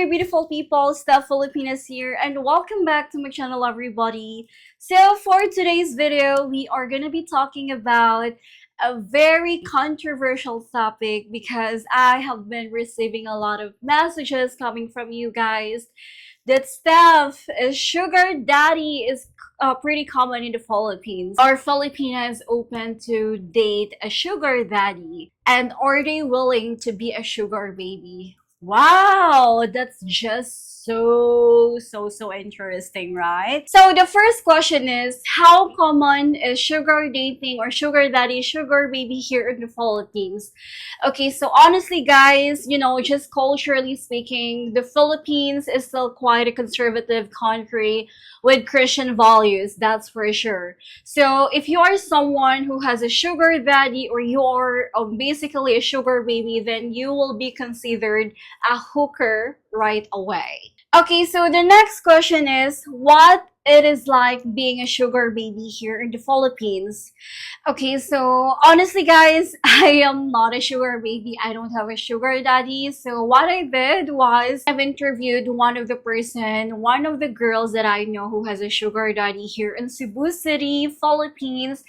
there, beautiful people. Stephilippines here, and welcome back to my channel, everybody. So, for today's video, we are going to be talking about a very controversial topic because I have been receiving a lot of messages coming from you guys that Steph is sugar daddy is pretty common in the Philippines. Are Filipinas open to date a sugar daddy? And are they willing to be a sugar baby? Wow, that's just so interesting, right? So the first question is, how common is sugar dating or sugar daddy, sugar baby here in the Philippines? Okay, so honestly, guys, just culturally speaking, the Philippines is still quite a conservative country with Christian values, that's for sure. So if you are someone who has a sugar daddy or you're basically a sugar baby, then you will be considered a hooker right away. Okay, so the next question is what it is like being a sugar baby here in the Philippines. Okay, so honestly, guys, I am not a sugar baby. I don't have a sugar daddy. So what I did was I've interviewed one of the girls that I know who has a sugar daddy here in Cebu City, Philippines.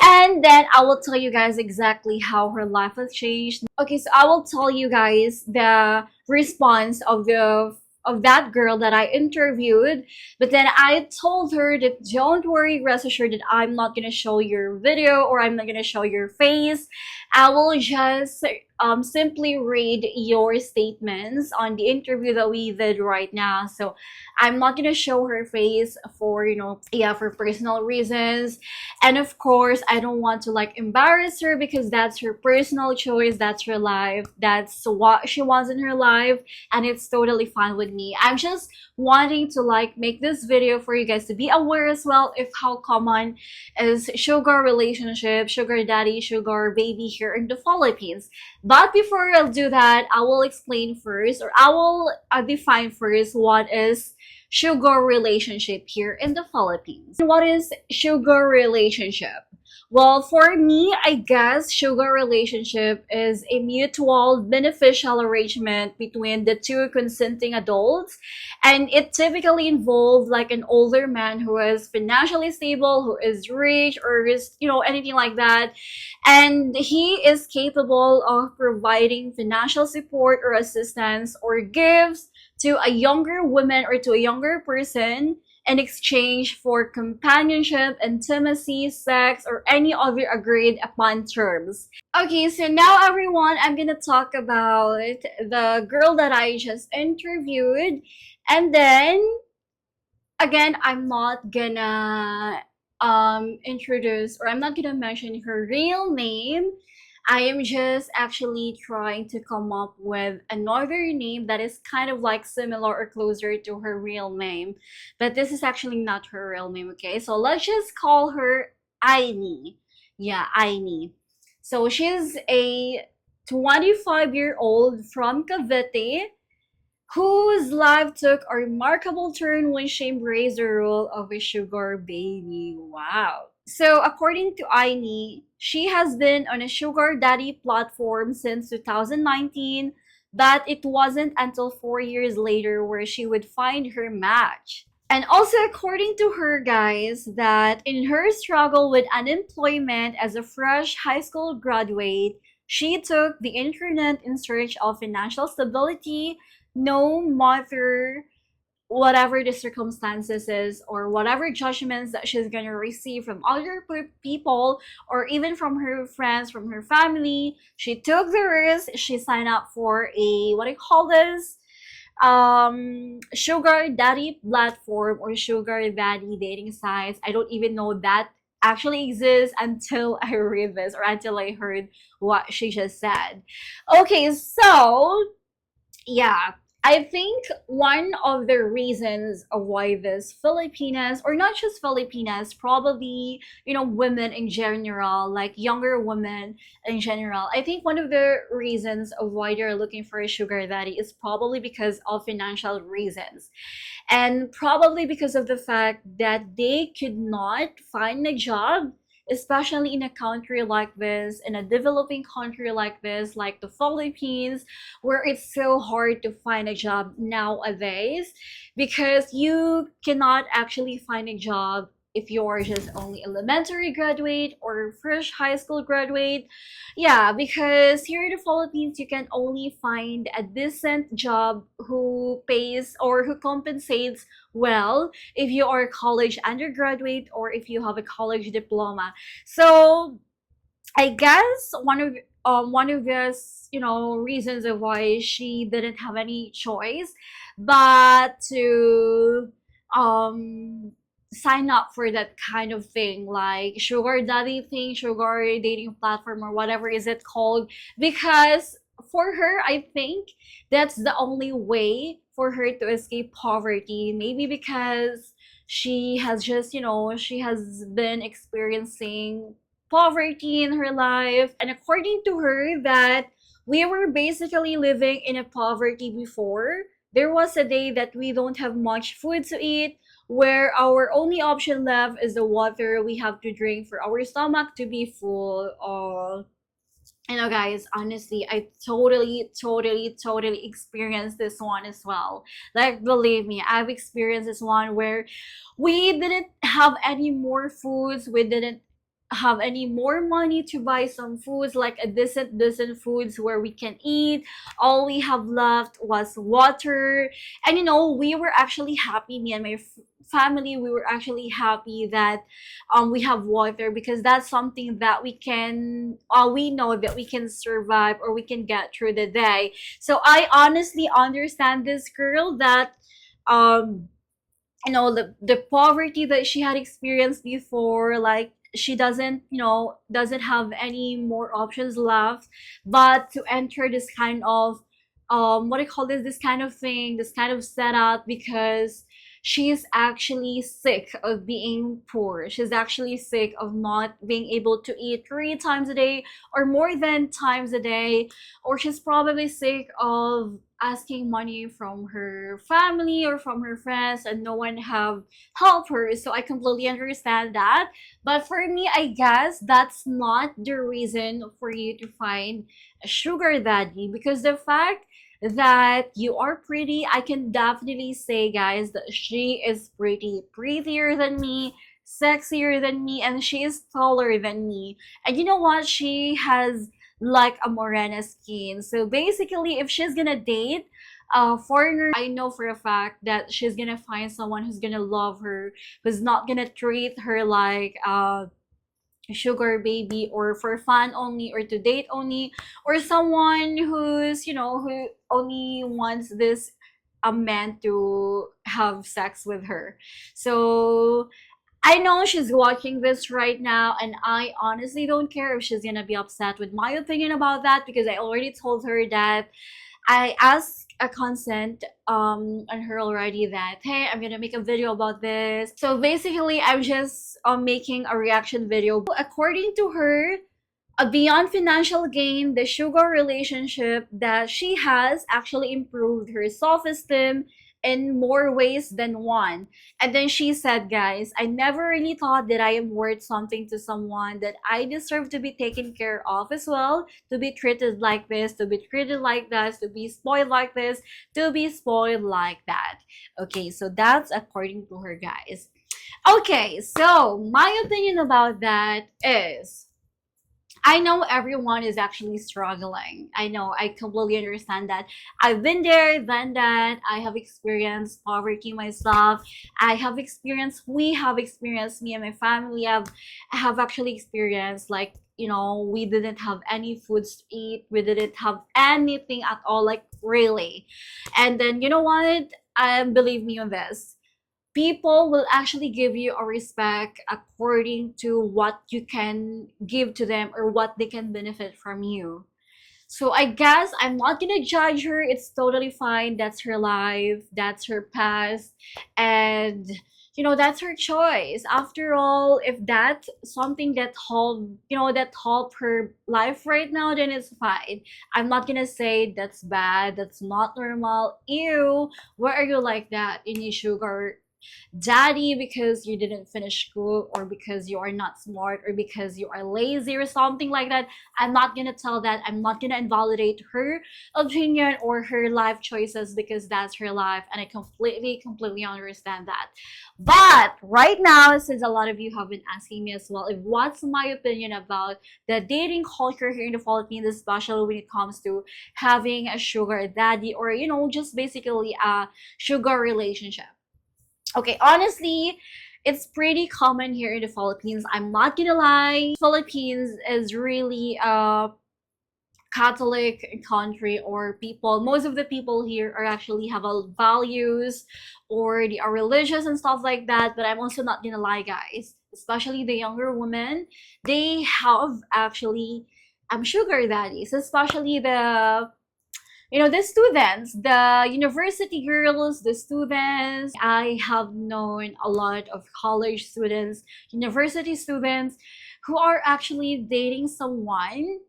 And then I will tell you guys exactly how her life has changed. Okay, so I will tell you guys the response of that girl that I interviewed. But then I told her that don't worry, rest assured that I'm not gonna show your video or I'm not gonna show your face. I will just simply read your statements on the interview that we did right now. So I'm not gonna show her face for for personal reasons, and of course I don't want to embarrass her because that's her personal choice, that's her life, that's what she wants in her life, and it's totally fine with me. I'm just wanting to make this video for you guys to be aware as well of how common is sugar relationship, sugar daddy, sugar baby here in the Philippines. But before I'll do that, I will explain first, or I will define first what is sugar relationship here in the Philippines. What is sugar relationship? Well, for me, I guess sugar relationship is a mutual beneficial arrangement between the two consenting adults, and it typically involves an older man who is financially stable, who is rich, or is anything like that, and he is capable of providing financial support or assistance or gifts to a younger woman or to a younger person in exchange for companionship, intimacy, sex, or any other agreed upon terms. Okay, so now everyone, I'm gonna talk about the girl that I just interviewed, and then again, I'm not gonna introduce, or I'm not gonna mention her real name. I am just actually trying to come up with another name that is kind of similar or closer to her real name. But this is actually not her real name, okay? So let's just call her Aini. Yeah, Aini. So she's a 25-year-old from Cavite whose life took a remarkable turn when she embraced the role of a sugar baby. Wow. So according to Aini, she has been on a sugar daddy platform since 2019, but it wasn't until 4 years later where she would find her match. And also according to her, guys, that in her struggle with unemployment as a fresh high school graduate, she took the internet in search of financial stability, no matter whatever the circumstances is or whatever judgments that she's gonna receive from other people or even from her friends, from her family. She took the risk. She signed up for a, what do you call this, sugar daddy platform or sugar daddy dating sites. I don't even know that actually exists until I read this or until I heard what she just said. Okay, so yeah, I think one of the reasons of why this Filipinas, or not just Filipinas, probably, women in general, younger women in general, I think one of the reasons of why they're looking for a sugar daddy is probably because of financial reasons. And probably because of the fact that they could not find a job especially in a country like this, in a developing country like this, like the Philippines, where it's so hard to find a job nowadays, because you cannot actually find a job if you're just only elementary graduate or fresh high school graduate. Yeah, because here in the Philippines, you can only find a decent job who pays or who compensates well if you are a college undergraduate or if you have a college diploma. So I guess one of this, reasons of why she didn't have any choice but to um sign up for that kind of thing, like sugar daddy thing, sugar dating platform, or whatever is it called, because for her, I think that's the only way for her to escape poverty. Maybe because she has just, she has been experiencing poverty in her life. And according to her, that we were basically living in a poverty before. There was a day that we don't have much food to eat, where our only option left is the water we have to drink for our stomach to be full. Guys, honestly, I totally experienced this one as well. Like, believe me, I've experienced this one where we didn't have any more foods. We didn't have any more money to buy some foods, like a decent foods where we can eat. All we have left was water. And we were actually happy, me and my family, we were actually happy that we have water, because that's something that we know that we can survive or we can get through the day. So I honestly understand this girl that um the poverty that she had experienced before, like she doesn't have any more options left but to enter this kind of what I call this kind of thing, this kind of setup, because she's actually sick of being poor. She's actually sick of not being able to eat 3 times a day or more than times a day, or she's probably sick of asking money from her family or from her friends and no one have helped her. So I completely understand that. But for me, I guess that's not the reason for you to find a sugar daddy, because the fact that you are pretty, I can definitely say, guys, that she is prettier than me, sexier than me, and she is taller than me. And you know what? She has like a morena skin. So basically, if she's gonna date a foreigner, I know for a fact that she's gonna find someone who's gonna love her, who's not gonna treat her like sugar baby or for fun only or to date only, or someone who's who only wants this a man to have sex with her. So I know she's watching this right now, and I honestly don't care if she's gonna be upset with my opinion about that, because I already told her that I asked a consent on her already that, hey, I'm gonna make a video about this. So basically, I'm just making a reaction video. According to her, beyond financial gain, the sugar relationship that she has actually improved her self-esteem in more ways than one. And then she said, guys, I never really thought that I am worth something to someone, that I deserve to be taken care of as well, to be treated like this, to be treated like that, to be spoiled like this, to be spoiled like that. Okay, so that's according to her, guys. Okay, so my opinion about that is, I know everyone is actually struggling. I know, I completely understand that. I've been there, done that. I have experienced poverty myself. We have experienced, me and my family have actually experienced, like, we didn't have any foods to eat. We didn't have anything at all, like, really. And then, you know what? Believe me on this, people will actually give you a respect according to what you can give to them or what they can benefit from you. So I guess I'm not gonna judge her. It's totally fine. That's her life. That's her past. And that's her choice. After all, if that's something that help her life right now, then it's fine. I'm not gonna say that's bad. That's not normal. Ew, why are you like that? You need sugar. daddy because you didn't finish school, or because you are not smart, or because you are lazy or something like that. I'm not gonna tell that. I'm not gonna invalidate her opinion or her life choices, because that's her life, and I completely understand that. But right now, since a lot of you have been asking me as well, if what's my opinion about the dating culture here in the Philippines, especially when it comes to having a sugar daddy, or just basically a sugar relationship. Okay, honestly, it's pretty common here in the Philippines. I'm not gonna lie. Philippines is really a Catholic country, or people, most of the people here are actually have a values, or they are religious and stuff like that. But I'm also not gonna lie, guys, especially the younger women, they have actually sugar daddies, especially the students, the university girls, the students. I have known a lot of college students, university students, who are actually dating someone,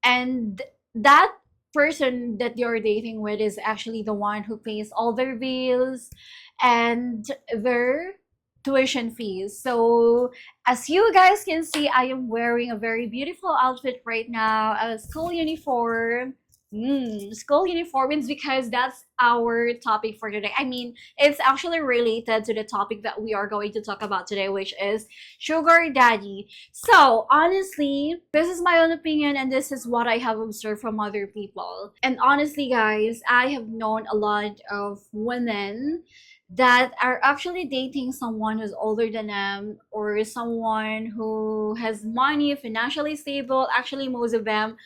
and that person that you're dating with is actually the one who pays all their bills and their tuition fees. So as you guys can see, I am wearing a very beautiful outfit right now, a school uniform. School uniform is because that's our topic for today. I mean, it's actually related to the topic that we are going to talk about today, which is sugar daddy. So, honestly, this is my own opinion, and this is what I have observed from other people. And honestly, guys, I have known a lot of women that are actually dating someone who's older than them, or someone who has money, financially stable. Actually, most of them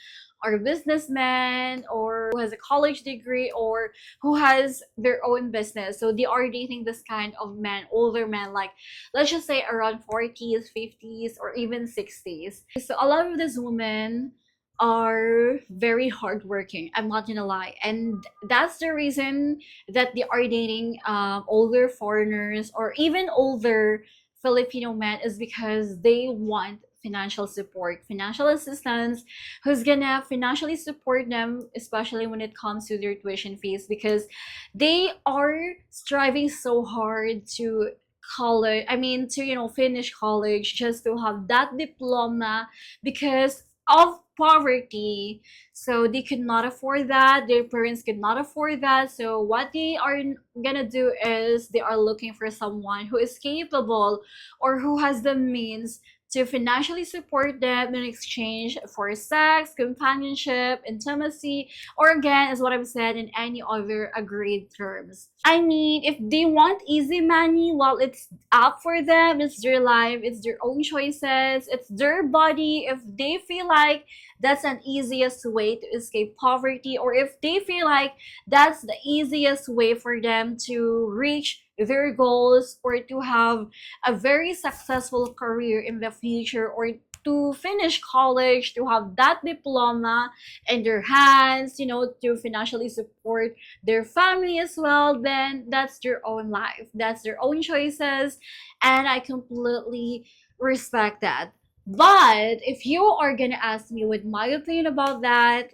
are businessmen, or who has a college degree, or who has their own business. So they are dating this kind of men, older men, like let's just say around 40s, 50s, or even 60s. So a lot of these women are very hardworking. I'm not gonna lie, and that's the reason that they are dating older foreigners, or even older Filipino men, is because they want financial support, financial assistance, who's gonna financially support them, especially when it comes to their tuition fees, because they are striving so hard to college. I mean, to finish college, just to have that diploma, because of poverty. So they could not afford that, their parents could not afford that. So what they are gonna do is they are looking for someone who is capable, or who has the means to financially support them in exchange for sex, companionship, intimacy, or again, as what I've said, in any other agreed terms. I mean, if they want easy money, well, it's up for them. It's their life, it's their own choices, it's their body. If they feel like that's an easiest way to escape poverty, or if they feel like that's the easiest way for them to reach their goals, or to have a very successful career in the future, or to finish college, to have that diploma in their hands, to financially support their family as well, then that's their own life. That's their own choices. And I completely respect that. But if you are gonna ask me with my opinion about that,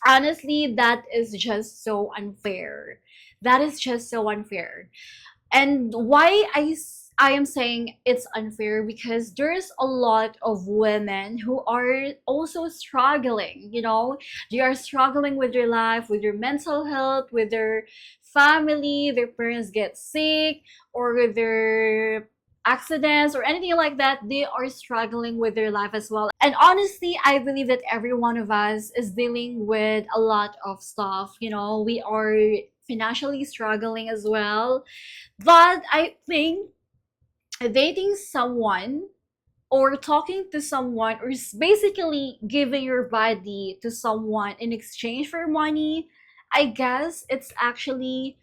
honestly, that is just so unfair. That is just so unfair. And why I am saying it's unfair, because there's a lot of women who are also struggling. They are struggling with their life, with their mental health, with their family. Their parents get sick, or with their accidents, or anything like that. They are struggling with their life as well. And honestly, I believe that every one of us is dealing with a lot of stuff. We are financially struggling as well. But I think dating someone, or talking to someone, or basically giving your body to someone in exchange for money, I guess it's actually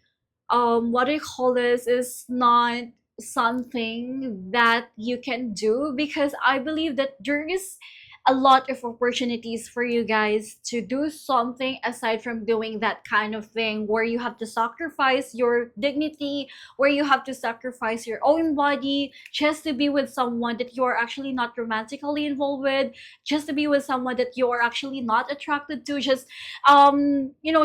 what I call this, is not something that you can do, because I believe that there is a lot of opportunities for you guys to do something aside from doing that kind of thing, where you have to sacrifice your dignity, where you have to sacrifice your own body, just to be with someone that you are actually not romantically involved with, just to be with someone that you are actually not attracted to. Just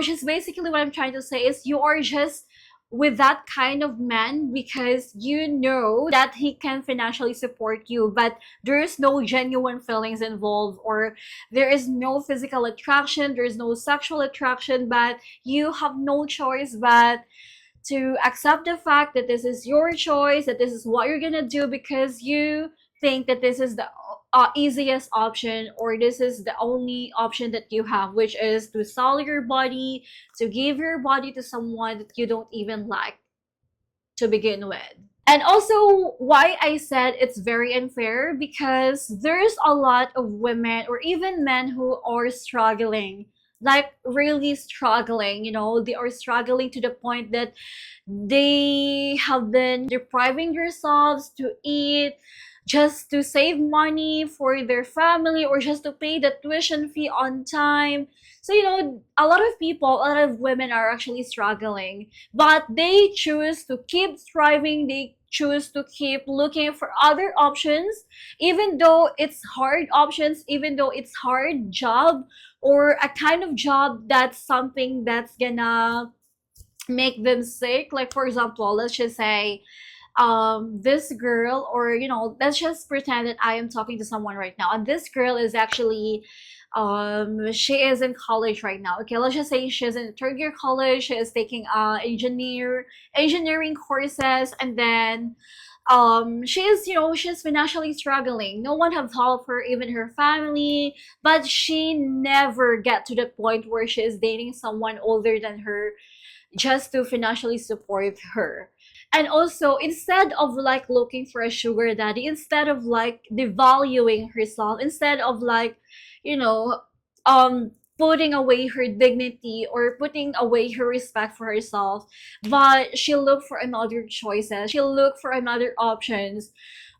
just basically what I'm trying to say is, you are just with that kind of man because you know that he can financially support you, but there is no genuine feelings involved, or there is no physical attraction, there is no sexual attraction, but you have no choice but to accept the fact that this is your choice, that this is what you're gonna do because you think that this is the easiest option, or this is the only option that you have, which is to sell your body, to give your body to someone that you don't even like to begin with. And also, why I said it's very unfair, because there's a lot of women or even men who are struggling, like really struggling. They are struggling to the point that they have been depriving themselves to eat just to save money for their family, or just to pay the tuition fee on time. So, a lot of people, a lot of women are actually struggling, but they choose to keep striving. They choose to keep looking for other options, even though it's hard options, even though it's hard job, or a kind of job that's something that's gonna make them sick. Like, for example, let's just say this girl, or let's just pretend that I am talking to someone right now, and this girl is actually she is in college right now. Okay, let's just say she's in third year college. She is taking engineering courses, and then she's financially struggling. No one have helped her, even her family, but she never get to the point where she is dating someone older than her just to financially support her. And also, instead of like looking for a sugar daddy, instead of like devaluing herself, instead of like, you know, putting away her dignity or putting away her respect for herself, but she looked for another choices. She looked for another options.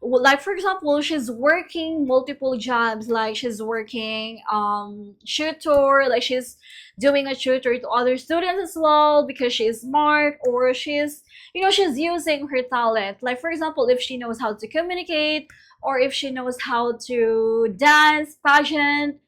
Like, for example, she's working multiple jobs. Like, she's working tutor, like she's doing a tutor to other students as well because she's smart, or she's using her talent. Like, for example, if she knows how to communicate, or if she knows how to dance pageant,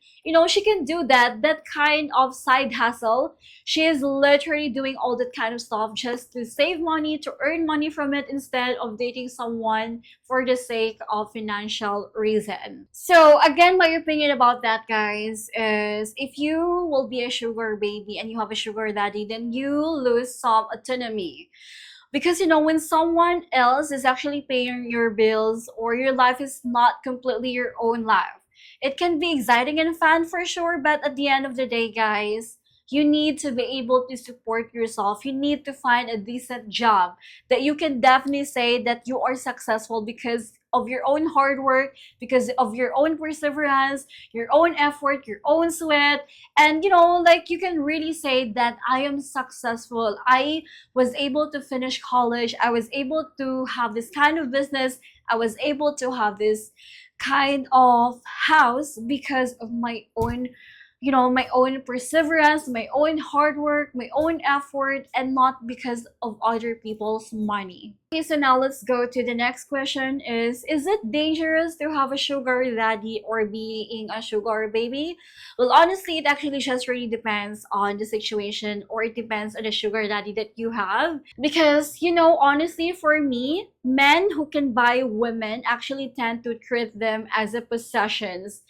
she can do that kind of side hustle. She is literally doing all that kind of stuff just to save money, to earn money from it, instead of dating someone for the sake of financial reason. So again, my opinion about that, guys, is if you will be a sugar baby and you have a sugar daddy, then you lose some autonomy. Because when someone else is actually paying your bills, or your life is not completely your own life, it can be exciting and fun for sure, but at the end of the day, guys, you need to be able to support yourself. You need to find a decent job that you can definitely say that you are successful because of your own hard work, because of your own perseverance, your own effort, your own sweat. And like, you can really say that I am successful. I was able to finish college. I was able to have this kind of business. I was able to have this kind of house because of my own perseverance, my own hard work, my own effort, and not because of other people's money. Okay, so now let's go to the next question. Is it dangerous to have a sugar daddy or being a sugar baby? Well, honestly, it actually just really depends on the situation, or it depends on the sugar daddy that you have. Because, honestly, for me, men who can buy women actually tend to treat them as a possessions.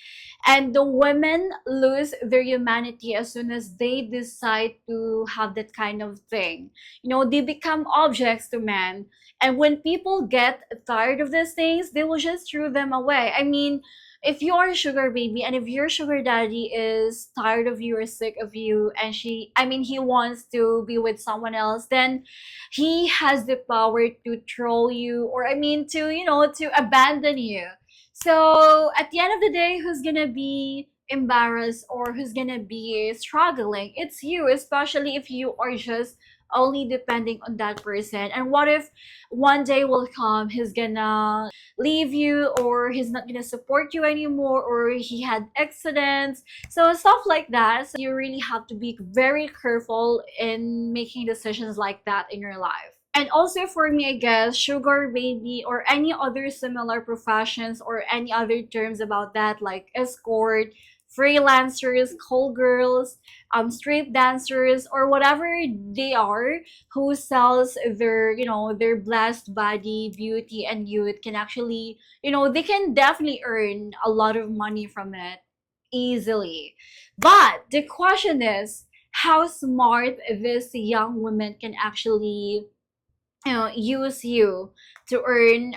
And the women lose their humanity as soon as they decide to have that kind of thing. They become objects to men. And when people get tired of these things, they will just throw them away. I mean, if you are a sugar baby, and if your sugar daddy is tired of you or sick of you, and he wants to be with someone else, then he has the power to troll you, or to abandon you. So at the end of the day, who's gonna be embarrassed, or who's gonna be struggling? It's you, especially if you are just only depending on that person. And what if one day will come, he's gonna leave you, or he's not gonna support you anymore, or he had accidents, so stuff like that. So you really have to be very careful in making decisions like that in your life. And also, for me, I guess sugar baby or any other similar professions, or any other terms about that, like escort, freelancers, call girls, street dancers, or whatever they are, who sells their, their blessed body, beauty, and youth, can actually, they can definitely earn a lot of money from it easily. But the question is, how smart this young woman can actually, use you to earn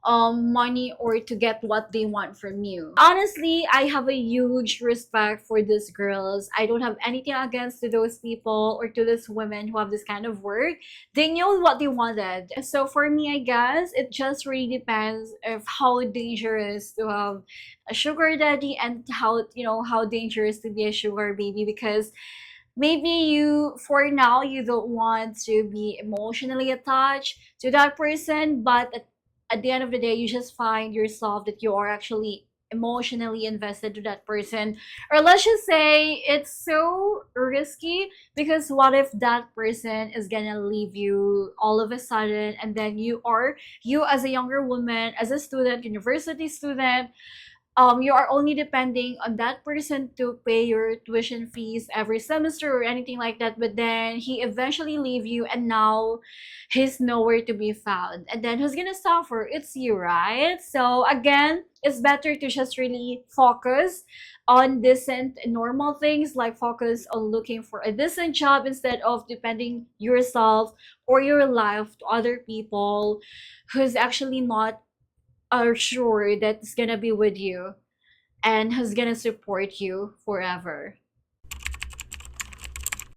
money or to get what they want from you. Honestly, I have a huge respect for these girls. I don't have anything against to those people or to these women who have this kind of work. They knew what they wanted. So for me, I guess it just really depends of how dangerous to have a sugar daddy, and how, how dangerous to be a sugar baby, because maybe you, for now, you don't want to be emotionally attached to that person, but at the end of the day, you just find yourself that you are actually emotionally invested to that person. Or let's just say it's so risky, because what if that person is gonna leave you all of a sudden, and then you as a younger woman, as a student, university student, you are only depending on that person to pay your tuition fees every semester or anything like that, but then he eventually leave you, and now he's nowhere to be found, and then who's gonna suffer? It's you, right? So again, it's better to just really focus on decent normal things, like focus on looking for a decent job instead of depending yourself or your life to other people who's actually not are sure that it's gonna be with you and who's gonna support you forever.